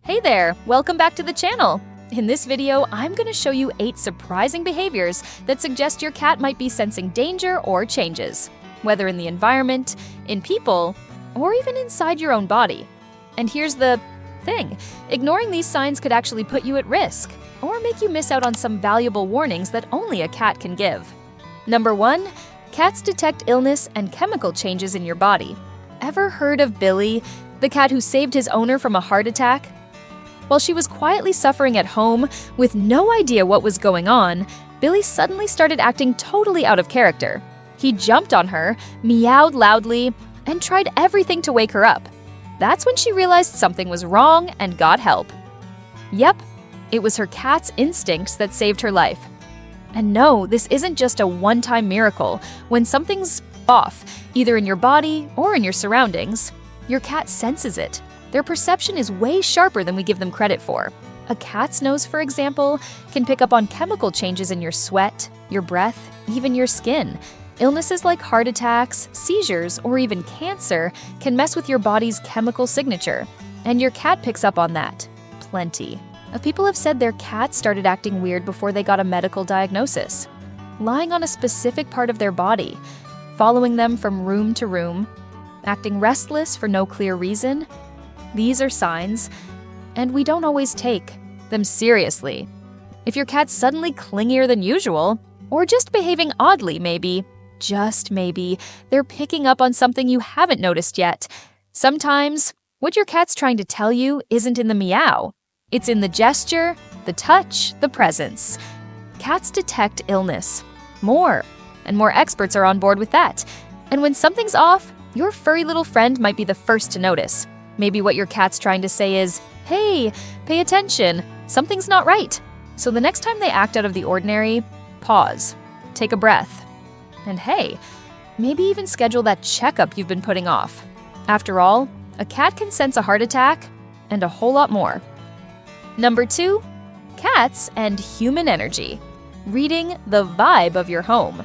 Hey there, welcome back to the channel. In this video, I'm going to show you 8 surprising behaviors that suggest your cat might be sensing danger or changes, whether in the environment, in people, or even inside your own body. And here's the thing, ignoring these signs could actually put you at risk, or make you miss out on some valuable warnings that only a cat can give. Number 1, cats detect illness and chemical changes in your body. Ever heard of Billy, the cat who saved his owner from a heart attack? While she was quietly suffering at home with no idea what was going on, Billy suddenly started acting totally out of character. He jumped on her, meowed loudly, and tried everything to wake her up. That's when she realized something was wrong and got help. Yep, it was her cat's instincts that saved her life. And no, this isn't just a one-time miracle. When something's off, either in your body or in your surroundings, your cat senses it. Their perception is way sharper than we give them credit for. A cat's nose, for example, can pick up on chemical changes in your sweat, your breath, even your skin. Illnesses like heart attacks, seizures, or even cancer can mess with your body's chemical signature. And your cat picks up on that. Plenty of people have said their cats started acting weird before they got a medical diagnosis. Lying on a specific part of their body, following them from room to room, acting restless for no clear reason. These are signs, and we don't always take them seriously. If your cat's suddenly clingier than usual, or just behaving oddly maybe, just maybe, they're picking up on something you haven't noticed yet. Sometimes, what your cat's trying to tell you isn't in the meow. It's in the gesture, the touch, the presence. Cats detect illness. More and more experts are on board with that. And when something's off, your furry little friend might be the first to notice. Maybe what your cat's trying to say is, hey, pay attention, something's not right. So the next time they act out of the ordinary, pause, take a breath, and hey, maybe even schedule that checkup you've been putting off. After all, a cat can sense a heart attack and a whole lot more. Number 2, cats and human energy. Reading the vibe of your home.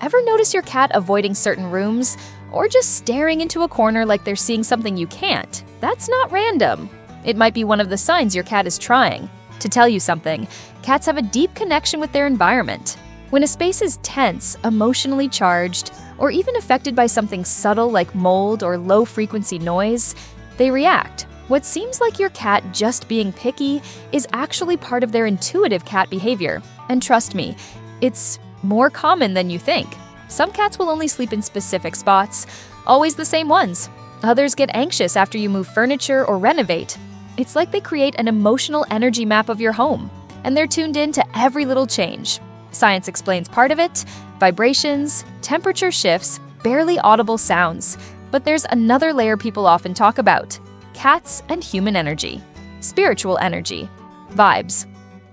Ever notice your cat avoiding certain rooms? Or just staring into a corner like they're seeing something you can't? That's not random. It might be one of the signs your cat is trying to tell you something. Cats have a deep connection with their environment. When a space is tense, emotionally charged, or even affected by something subtle like mold or low-frequency noise, they react. What seems like your cat just being picky is actually part of their intuitive cat behavior. And trust me, it's more common than you think. Some cats will only sleep in specific spots, always the same ones. Others get anxious after you move furniture or renovate. It's like they create an emotional energy map of your home, and they're tuned in to every little change. Science explains part of it: vibrations, temperature shifts, barely audible sounds. But there's another layer people often talk about: cats and human energy, spiritual energy, vibes,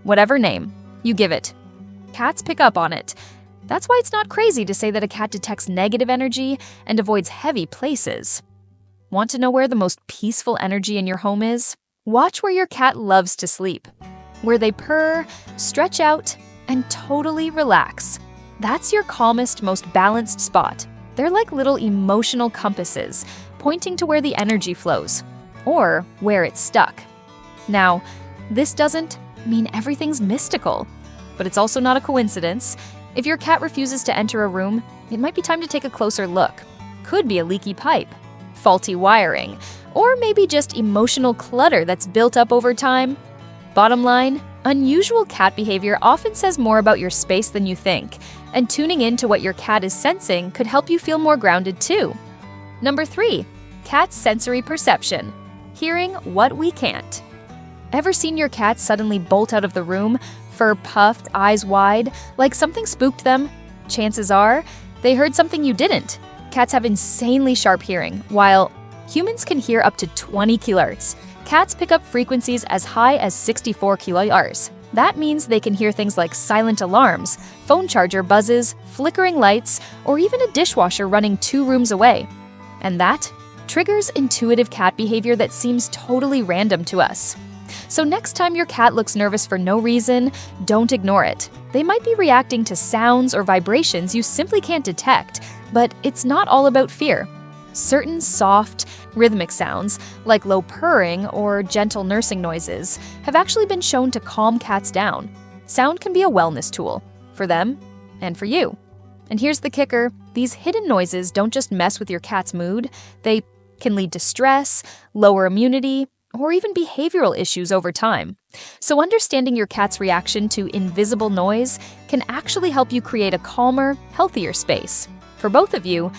whatever name you give it. Cats pick up on it. That's why it's not crazy to say that a cat detects negative energy and avoids heavy places. Want to know where the most peaceful energy in your home is? Watch where your cat loves to sleep, where they purr, stretch out, and totally relax. That's your calmest, most balanced spot. They're like little emotional compasses, pointing to where the energy flows, or where it's stuck. Now, this doesn't mean everything's mystical, but it's also not a coincidence. If your cat refuses to enter a room, it might be time to take a closer look. Could be a leaky pipe, faulty wiring, or maybe just emotional clutter that's built up over time. Bottom line, unusual cat behavior often says more about your space than you think, and tuning in to what your cat is sensing could help you feel more grounded too. Number 3, cat's sensory perception. Hearing what we can't. Ever seen your cat suddenly bolt out of the room, fur puffed, eyes wide, like something spooked them? Chances are, they heard something you didn't. Cats have insanely sharp hearing, while humans can hear up to 20 kilohertz. Cats pick up frequencies as high as 64 kilohertz. That means they can hear things like silent alarms, phone charger buzzes, flickering lights, or even a dishwasher running 2 rooms away. And that triggers intuitive cat behavior that seems totally random to us. So next time your cat looks nervous for no reason, don't ignore it. They might be reacting to sounds or vibrations you simply can't detect, but it's not all about fear. Certain soft, rhythmic sounds, like low purring or gentle nursing noises, have actually been shown to calm cats down. Sound can be a wellness tool, for them and for you. And here's the kicker, these hidden noises don't just mess with your cat's mood, they can lead to stress, lower immunity, or even behavioral issues over time. So understanding your cat's reaction to invisible noise can actually help you create a calmer, healthier space for both of you,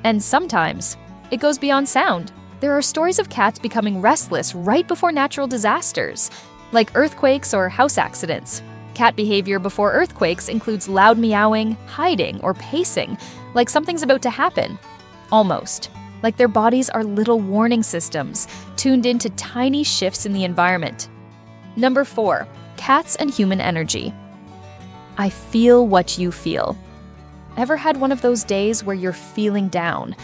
and sometimes it goes beyond sound. There are stories of cats becoming restless right before natural disasters, like earthquakes or house accidents. Cat behavior before earthquakes includes loud meowing, hiding, or pacing, like something's about to happen. Almost. Like their bodies are little warning systems, tuned into tiny shifts in the environment. Number 4, cats and human energy. I feel what you feel. Ever had one of those days where you're feeling down,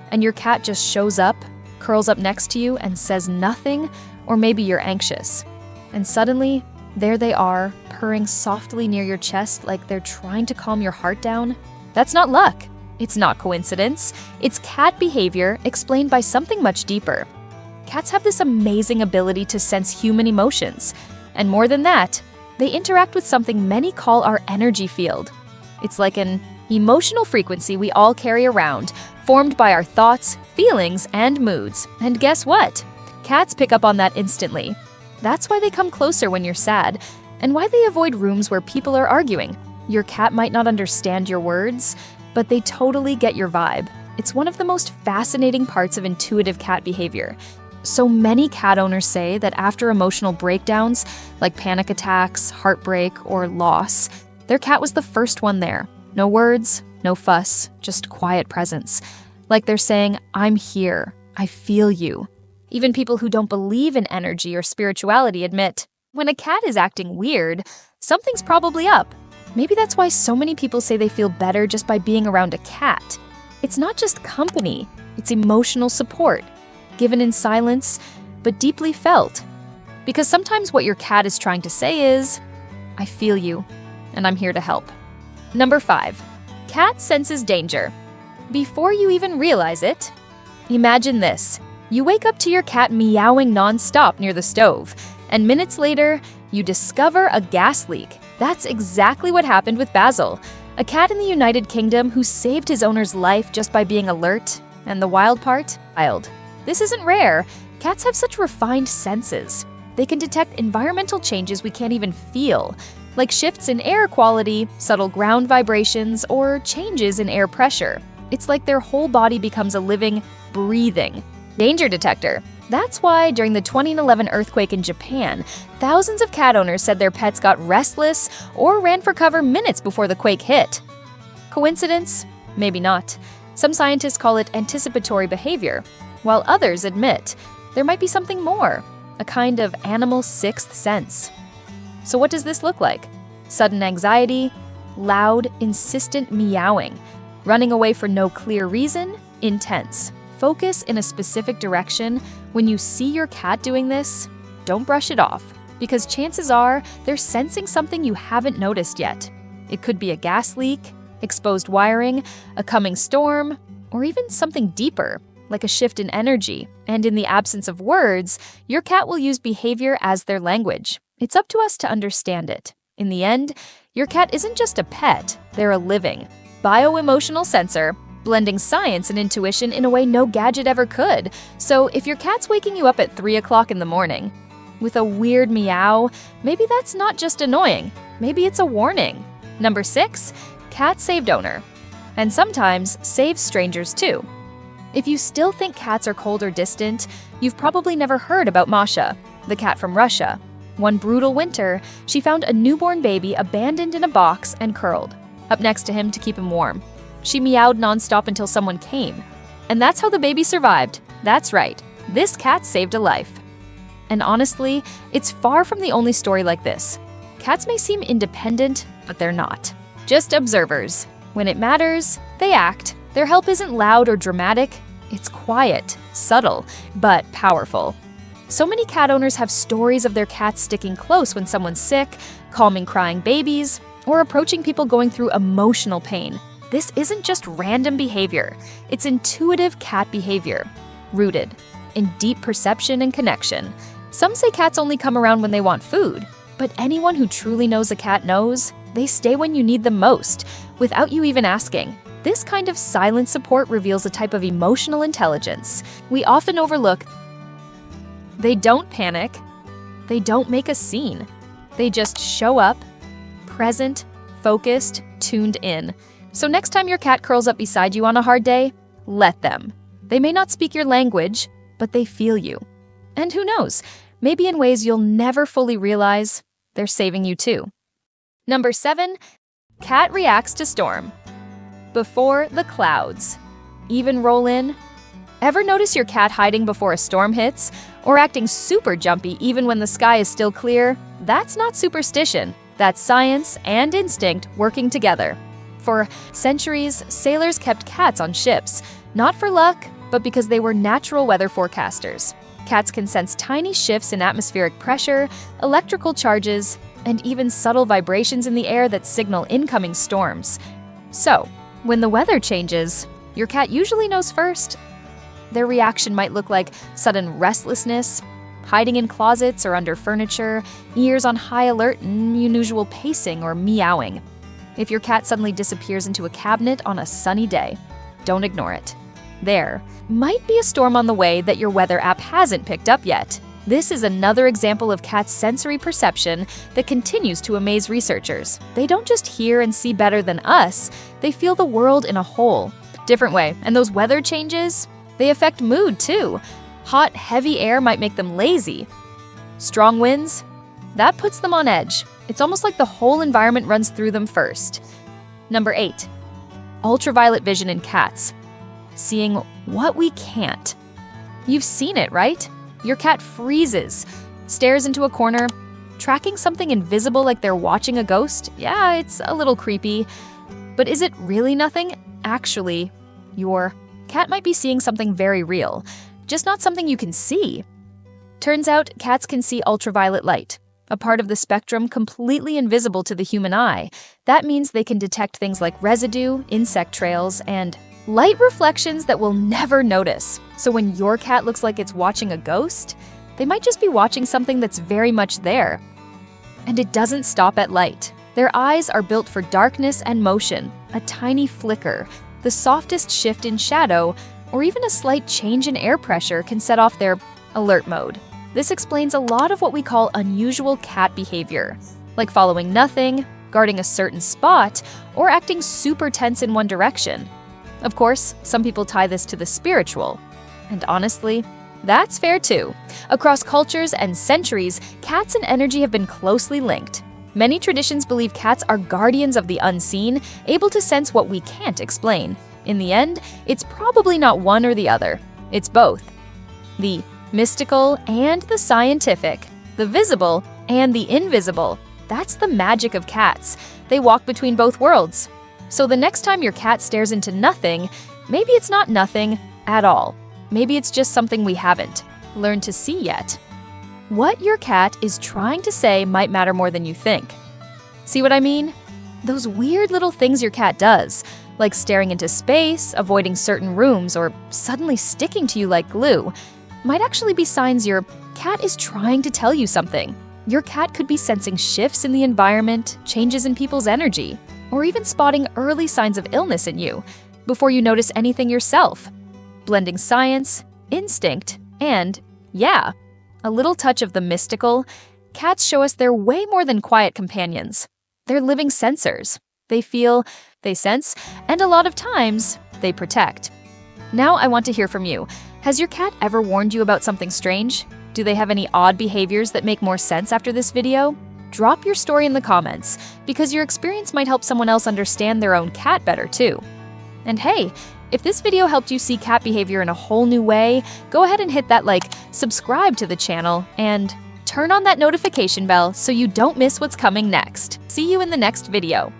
and your cat just shows up, curls up next to you, and says nothing, or maybe you're anxious, and suddenly, there they are, purring softly near your chest like they're trying to calm your heart down? That's not luck. It's not coincidence. It's cat behavior explained by something much deeper. Cats have this amazing ability to sense human emotions. And more than that, they interact with something many call our energy field. It's like an emotional frequency we all carry around, formed by our thoughts, feelings, and moods. And guess what? Cats pick up on that instantly. That's why they come closer when you're sad, and why they avoid rooms where people are arguing. Your cat might not understand your words, but they totally get your vibe. It's one of the most fascinating parts of intuitive cat behavior. So many cat owners say that after emotional breakdowns, like panic attacks, heartbreak, or loss, their cat was the first one there. No words, no fuss, just quiet presence. Like they're saying, I'm here, I feel you. Even people who don't believe in energy or spirituality admit, when a cat is acting weird, something's probably up. Maybe that's why so many people say they feel better just by being around a cat. It's not just company, it's emotional support, given in silence, but deeply felt. Because sometimes what your cat is trying to say is, I feel you, and I'm here to help. Number 5, cat senses danger. Before you even realize it, imagine this. You wake up to your cat meowing non-stop near the stove, and minutes later, you discover a gas leak. That's exactly what happened with Basil, a cat in the United Kingdom who saved his owner's life just by being alert. And the wild part? Wild. This isn't rare. Cats have such refined senses. They can detect environmental changes we can't even feel, like shifts in air quality, subtle ground vibrations, or changes in air pressure. It's like their whole body becomes a living, breathing danger detector. That's why during the 2011 earthquake in Japan, thousands of cat owners said their pets got restless or ran for cover minutes before the quake hit. Coincidence? Maybe not. Some scientists call it anticipatory behavior, while others admit there might be something more, a kind of animal sixth sense. So what does this look like? Sudden anxiety, loud, insistent meowing, running away for no clear reason, intense. Focus in a specific direction. When you see your cat doing this, don't brush it off, because chances are they're sensing something you haven't noticed yet. It could be a gas leak, exposed wiring, a coming storm, or even something deeper, like a shift in energy. And in the absence of words, your cat will use behavior as their language. It's up to us to understand it. In the end, your cat isn't just a pet, they're a living, bio-emotional sensor, blending science and intuition in a way no gadget ever could. So if your cat's waking you up at 3 o'clock in the morning with a weird meow, maybe that's not just annoying, maybe it's a warning. Number 6, cat saved owner. And sometimes saves strangers too. If you still think cats are cold or distant, you've probably never heard about Masha, the cat from Russia. One brutal winter, she found a newborn baby abandoned in a box and curled up next to him to keep him warm. She meowed nonstop until someone came. And that's how the baby survived. That's right, this cat saved a life. And honestly, it's far from the only story like this. Cats may seem independent, but they're not. Just observers. When it matters, they act. Their help isn't loud or dramatic. It's quiet, subtle, but powerful. So many cat owners have stories of their cats sticking close when someone's sick, calming crying babies, or approaching people going through emotional pain. this isn't just random behavior, it's intuitive cat behavior, rooted in deep perception and connection. Some say cats only come around when they want food, but anyone who truly knows a cat knows they stay when you need them most, without you even asking. This kind of silent support reveals a type of emotional intelligence we often overlook. They don't panic. They don't make a scene. They just show up, present, focused, tuned in. So next time your cat curls up beside you on a hard day, let them. They may not speak your language, but they feel you. And who knows, maybe in ways you'll never fully realize, they're saving you too. Number 7, cat reacts to storm. Before the clouds even roll in. Ever notice your cat hiding before a storm hits, or acting super jumpy even when the sky is still clear? That's not superstition. That's science and instinct working together. For centuries, sailors kept cats on ships, not for luck, but because they were natural weather forecasters. Cats can sense tiny shifts in atmospheric pressure, electrical charges, and even subtle vibrations in the air that signal incoming storms. So, when the weather changes, your cat usually knows first. Their reaction might look like sudden restlessness, hiding in closets or under furniture, ears on high alert, and unusual pacing or meowing. If your cat suddenly disappears into a cabinet on a sunny day, don't ignore it. There might be a storm on the way that your weather app hasn't picked up yet. This is another example of cats' sensory perception that continues to amaze researchers. They don't just hear and see better than us, they feel the world in a whole different way. And those weather changes, they affect mood too. Hot, heavy air might make them lazy. Strong winds, that puts them on edge. It's almost like the whole environment runs through them first. Number 8, ultraviolet vision in cats. Seeing what we can't. You've seen it, right? Your cat freezes, stares into a corner, tracking something invisible like they're watching a ghost. Yeah, it's a little creepy. But is it really nothing? Actually, your cat might be seeing something very real, just not something you can see. Turns out, cats can see ultraviolet light, a part of the spectrum completely invisible to the human eye. That means they can detect things like residue, insect trails, and light reflections that we'll never notice. So when your cat looks like it's watching a ghost, they might just be watching something that's very much there. And it doesn't stop at light. Their eyes are built for darkness and motion, a tiny flicker, the softest shift in shadow, or even a slight change in air pressure can set off their alert mode. This explains a lot of what we call unusual cat behavior, like following nothing, guarding a certain spot, or acting super tense in one direction. Of course, some people tie this to the spiritual. And honestly, that's fair too. Across cultures and centuries, cats and energy have been closely linked. Many traditions believe cats are guardians of the unseen, able to sense what we can't explain. In the end, it's probably not one or the other. It's both. The mystical and the scientific. The visible and the invisible. That's the magic of cats. They walk between both worlds. So the next time your cat stares into nothing, maybe it's not nothing at all. Maybe it's just something we haven't learned to see yet. What your cat is trying to say might matter more than you think. See what I mean? Those weird little things your cat does, like staring into space, avoiding certain rooms, or suddenly sticking to you like glue, might actually be signs your cat is trying to tell you something. Your cat could be sensing shifts in the environment, changes in people's energy, or even spotting early signs of illness in you before you notice anything yourself. Blending science, instinct, and, yeah, a little touch of the mystical, cats show us they're way more than quiet companions. They're living sensors. They feel, they sense, and a lot of times, they protect. Now I want to hear from you. Has your cat ever warned you about something strange? Do they have any odd behaviors that make more sense after this video? Drop your story in the comments, because your experience might help someone else understand their own cat better too. And hey, if this video helped you see cat behavior in a whole new way, go ahead and hit that subscribe to the channel, and turn on that notification bell so you don't miss what's coming next. See you in the next video.